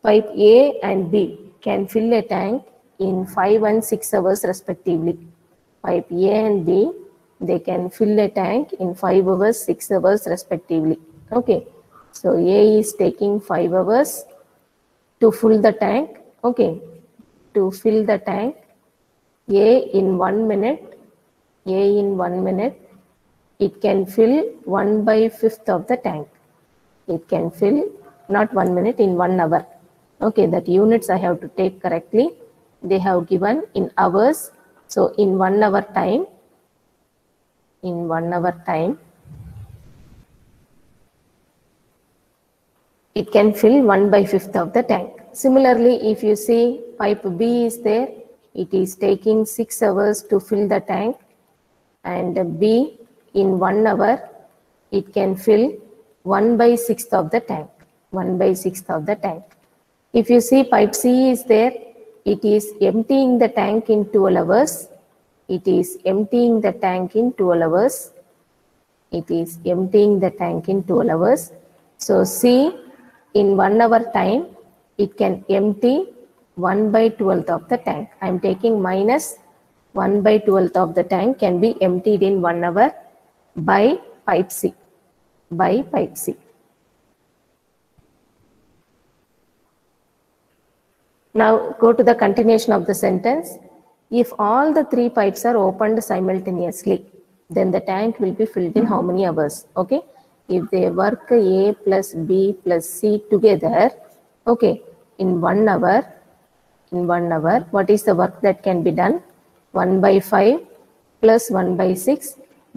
Pipe A and B can fill a tank in 5 and 6 hours respectively. Pipe A and B, they can fill a tank in 5 hours, 6 hours respectively. Okay, so A is taking 5 hours to fill the tank. Okay, to fill the tank, A in 1 minute, A in 1 minute, it can fill 1/5 of the tank. It can fill not 1 minute, in 1 hour. Okay, that units I have to take correctly. They have given in hours. So in 1 hour time, it can fill 1/5 of the tank. Similarly, if you see pipe B is there, it is taking 6 hours to fill the tank, and B in 1 hour, it can fill 1/6 of the tank. 1/6 of the tank. If you see pipe C is there, it is emptying the tank in 12 hours. It is emptying the tank in 12 hours. It is emptying the tank in 12 hours. So C in 1 hour time, it can empty 1/12 of the tank. I am taking minus 1/12 of the tank can be emptied in 1 hour by pipe C. By pipe C. Now go to the continuation of the sentence. If all the 3 pipes are opened simultaneously, then the tank will be filled in how many hours? Okay. If they work A plus B plus C together, okay, in 1 hour, what is the work that can be done? 1/5 plus 1/6,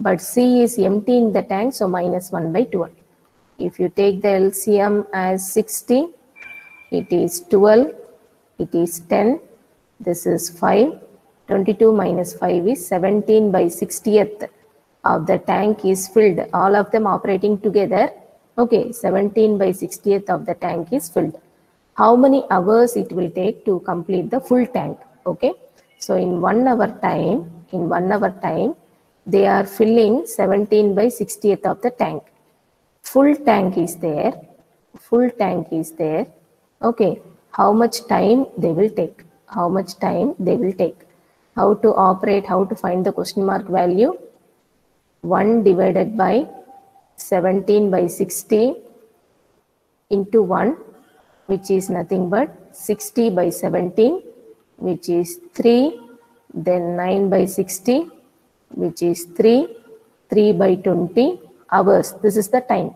but C is emptying the tank, so minus 1/12. If you take the LCM as 60, it is 12, it is 10, this is 5, 22 minus 5 is 17/60th of the tank is filled, all of them operating together. Okay, 17/60th of the tank is filled. How many hours it will take to complete the full tank? Okay, so in 1 hour time, they are filling 17/60th of the tank. Full tank is there. Okay, how much time they will take? How to operate, how to find the question mark value? 1 divided by 17/60 into 1, which is nothing but 60/17, which is 3, then 9/60, which is 3, 3/20 hours. This is the time.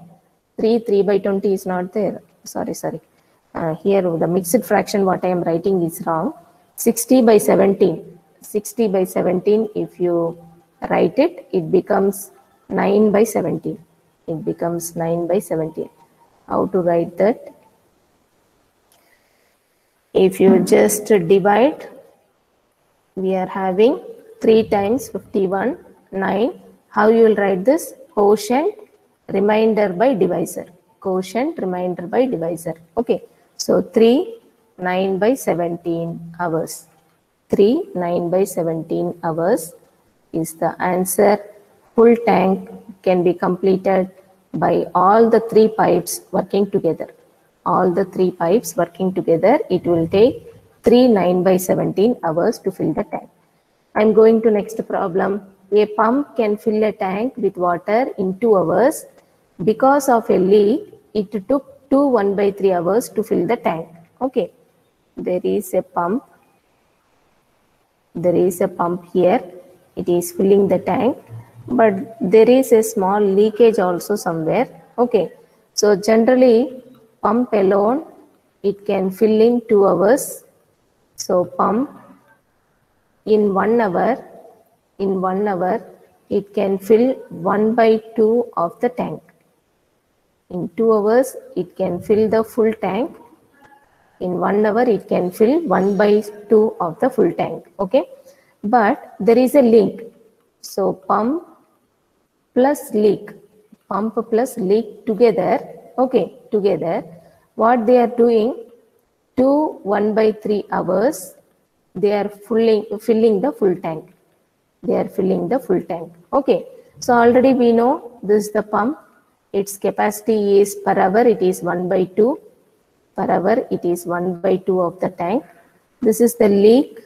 3/20 is not there. Sorry. Here the mixed fraction what I am writing is wrong. 60/17, if you write it, it becomes 9/17. It becomes 9/17. How to write that? If you just divide, we are having 3 times 51, 9. How you will write this? Quotient, remainder by divisor. Quotient, remainder by divisor. Okay. So 3, 9/17 hours. 3, 9/17 hours is the answer. Full tank can be completed by all the 3 pipes working together. All the 3 pipes working together, it will take 3 9/17 hours to fill the tank. I am going to next problem. A pump can fill a tank with water in 2 hours. Because of a leak, it took 2 1/3 hours to fill the tank. Okay, there is a pump. There is a pump here. It is filling the tank, but there is a small leakage also somewhere. Okay, so generally pump alone, it can fill in 2 hours. So pump in 1 hour, it can fill 1/2 of the tank. In 2 hours, it can fill the full tank. In 1 hour, it can fill 1/2 of the full tank. Okay, but there is a link. So pump plus leak together. Okay, together, what they are doing? 2 1/3 hours. They are filling the full tank. Okay, so already we know this is the pump. Its capacity is per hour, it is 1/2. per hour, it is 1/2 of the tank. This is the leak.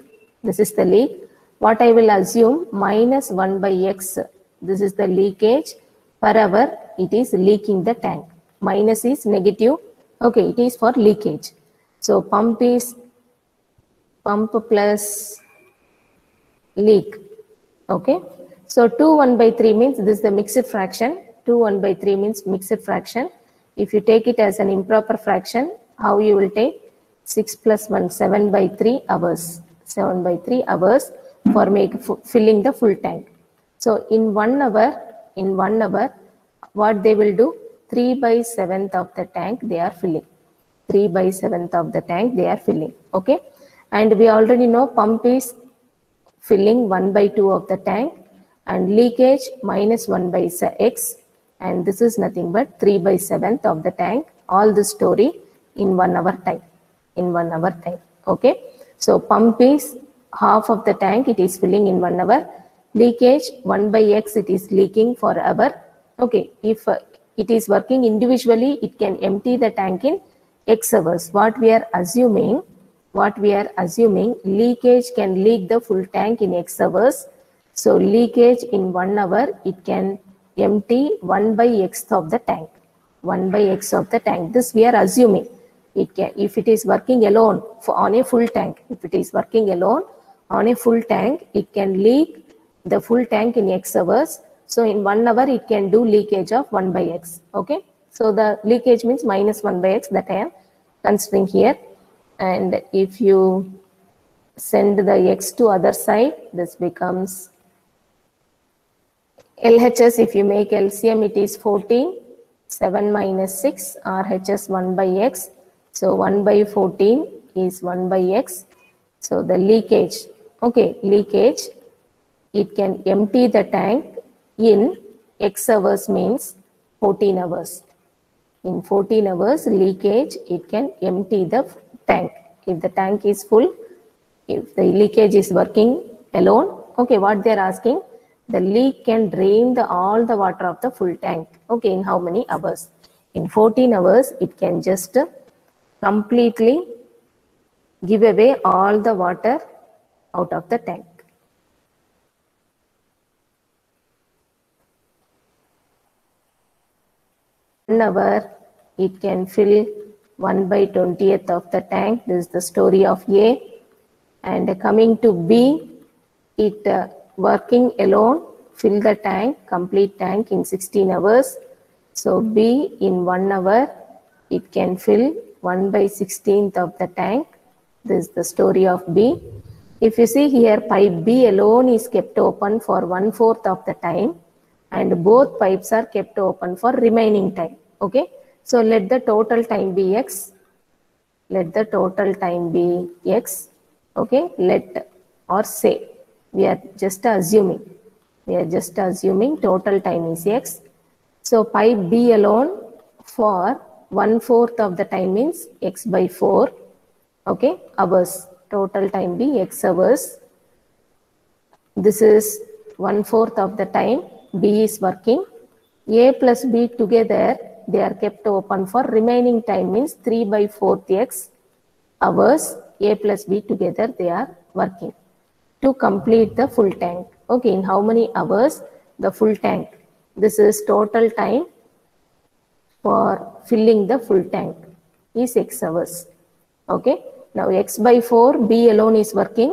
This is the leak. What I will assume, minus 1/x. This is the leakage. Per hour, it is leaking the tank. Minus is negative. Okay, it is for leakage. So pump is pump plus leak. Okay. So 2 1/3 means this is the mixed fraction. 2 1/3 means mixed fraction. If you take it as an improper fraction, how you will take? 6 plus 1, 7/3 hours. 7/3 hours for filling the full tank. So in 1 hour, what they will do? 3/7 of the tank they are filling. 3/7 of the tank they are filling. Okay. And we already know pump is filling 1/2 of the tank and leakage minus 1/x. And this is nothing but 3/7 of the tank. All the story in 1 hour time. In 1 hour time. Okay. So pump is half of the tank, it is filling in 1 hour. Leakage 1/x, it is leaking for hour. Okay. If it is working individually, it can empty the tank in x hours. What we are assuming, leakage can leak the full tank in x hours. So leakage in 1 hour, it can empty 1/x of the tank. 1/x of the tank. This we are assuming. It can, if it is working alone on a full tank, if it is working alone on a full tank, it can leak the full tank in x hours. So in 1 hour, it can do leakage of 1/x. Okay. So the leakage means minus 1/x that I am considering here. And if you send the x to other side, this becomes LHS. If you make LCM, it is 14. 7 minus 6, RHS 1/x. So 1/14 is 1/x. So the leakage, okay, leakage, it can empty the tank in x hours means 14 hours. In 14 hours, leakage, it can empty the tank. If the tank is full, if the leakage is working alone, okay, what they are asking, the leak can drain all the water of the full tank. Okay, in how many hours? In 14 hours, it can just completely give away all the water out of the tank. In 1 hour, it can fill 1/20th of the tank. This is the story of A. And coming to B, it working alone, fill the tank, complete tank in 16 hours. So B in 1 hour, it can fill 1/16th of the tank. This is the story of B. If you see here, pipe B alone is kept open for 1/4 of the time, and both pipes are kept open for remaining time. Okay. So let the total time be x. Let the total time be x. Okay. Let or say, we are just assuming. We are just assuming total time is x. So pipe B alone for 1/4 of the time means x/4. Okay, hours. Total time be x hours. This is 1/4 of the time B is working. A plus B together, they are kept open for remaining time means 3/4 x hours. A plus B together, they are working to complete the full tank. Okay, in how many hours? The full tank. This is total time for filling the full tank is x hours. Okay, now x/4, B alone is working.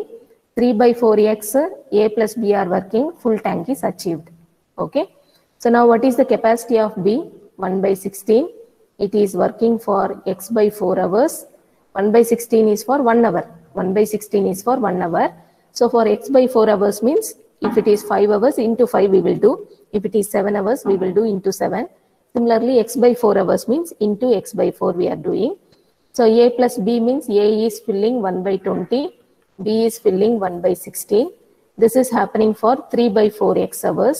3/4x, A plus B are working. Full tank is achieved. Okay, so now what is the capacity of B? 1/16. It is working for x/4 hours. 1/16 is for 1 hour. 1/16 is for 1 hour. So for x/4 hours means if it is 5 hours into 5 we will do. If it is 7 hours we will do into 7. Similarly x/4 hours means into x/4 we are doing. So A plus B means A is filling 1/20. B is filling 1/16. This is happening for 3/4x hours.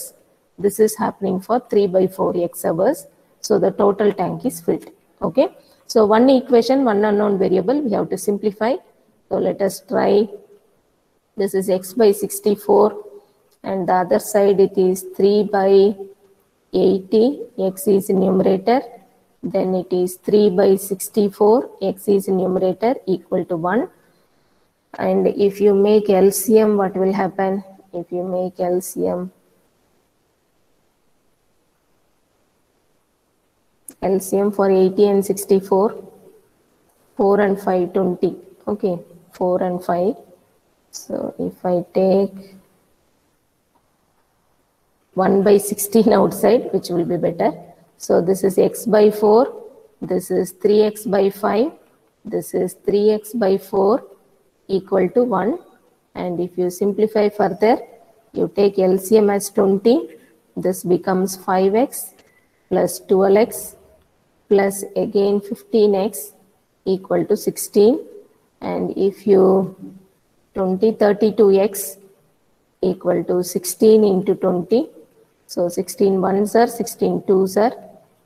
This is happening for 3/4x hours. So the total tank is filled. Okay. So one equation, one unknown variable, we have to simplify. So let us try. This is x/64 and the other side it is 3/80. X is numerator, then it is 3 by 64, x is numerator equal to 1. And if you make LCM, what will happen? If you make LCM for 80 and 64, 4 and 5, 20. Okay, 4 and 5. So if I take 1 by 16 outside, which will be better. So this is x by 4, this is 3x by 5, this is 3x by 4 equal to 1. And if you simplify further, you take LCM as 20, this becomes 5x plus 12x plus again 15x equal to 16. And if you 32x equal to 16 into 20, so 16 ones are 16 twos are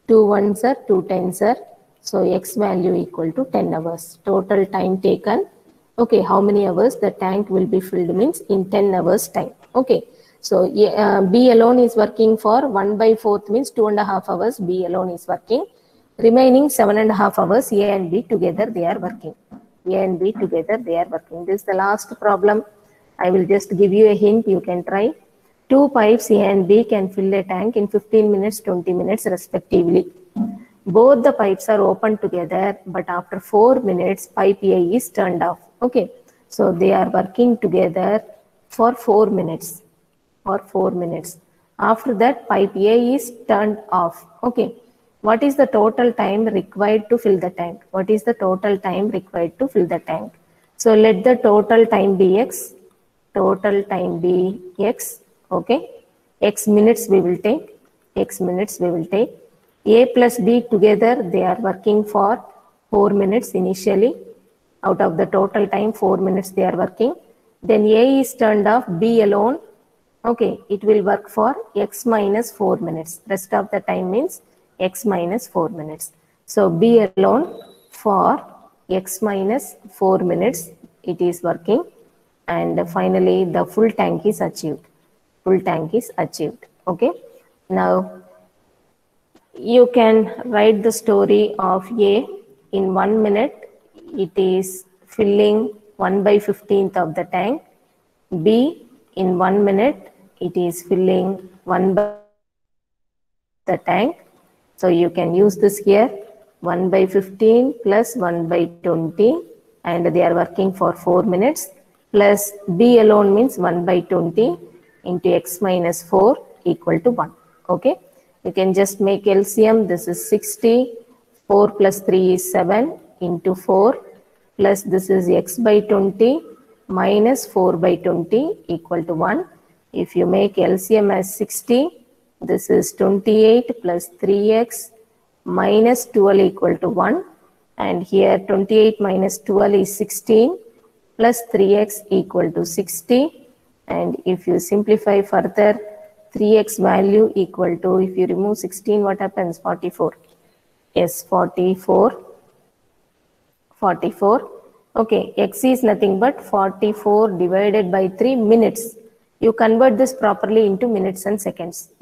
2 ones are 2 tens are, so x value equal to 10 hours. Total time taken. Okay, how many hours the tank will be filled means in 10 hours time. Okay, so B alone is working for 1 by 4th means 2.5 hours. B alone is working. Remaining 7.5 hours, A and B together they are working. A and B together they are working. This is the last problem. I will just give you a hint, you can try. 2 pipes A and B can fill a tank in 15 minutes, 20 minutes respectively. Both the pipes are open together, but after 4 minutes, pipe A is turned off. Okay, so they are working together for 4 minutes. After that, pipe A is turned off. Okay, what is the total time required to fill the tank? What is the total time required to fill the tank? So let the total time be x. Total time be x. Okay, x minutes we will take. A plus B together, they are working for 4 minutes initially. Out of the total time, 4 minutes they are working. Then A is turned off, B alone. Okay, it will work for x minus 4 minutes. Rest of the time means x minus 4 minutes. So B alone for x minus 4 minutes, it is working. And finally, the full tank is achieved. Okay, now you can write the story of A in 1 minute. It is filling 1 by 15th of the tank. B in 1 minute, it is filling 1 by the tank. So you can use this here, 1 by 15 plus 1 by 20, and they are working for 4 minutes, plus B alone means 1 by 20 into x minus 4 equal to 1. Okay, you can just make LCM. This is 60, 4 plus 3 is 7 into 4, plus this is x by 20 minus 4 by 20 equal to 1. If you make LCM as 60, this is 28 plus 3x minus 12 equal to 1. And here 28 minus 12 is 16 plus 3x equal to 60. And if you simplify further, 3x value equal to, if you remove 16, what happens? 44. Yes, 44. Okay, x is nothing but 44 divided by 3 minutes. You convert this properly into minutes and seconds.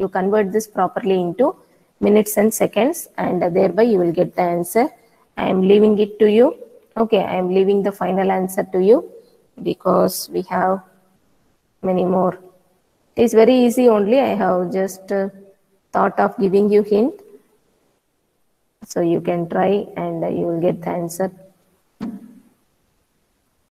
And thereby you will get the answer. I am leaving it to you. Okay, I am leaving the final answer to you because we have many more. It is very easy only. I have just thought of giving you hint. So you can try and you will get the answer.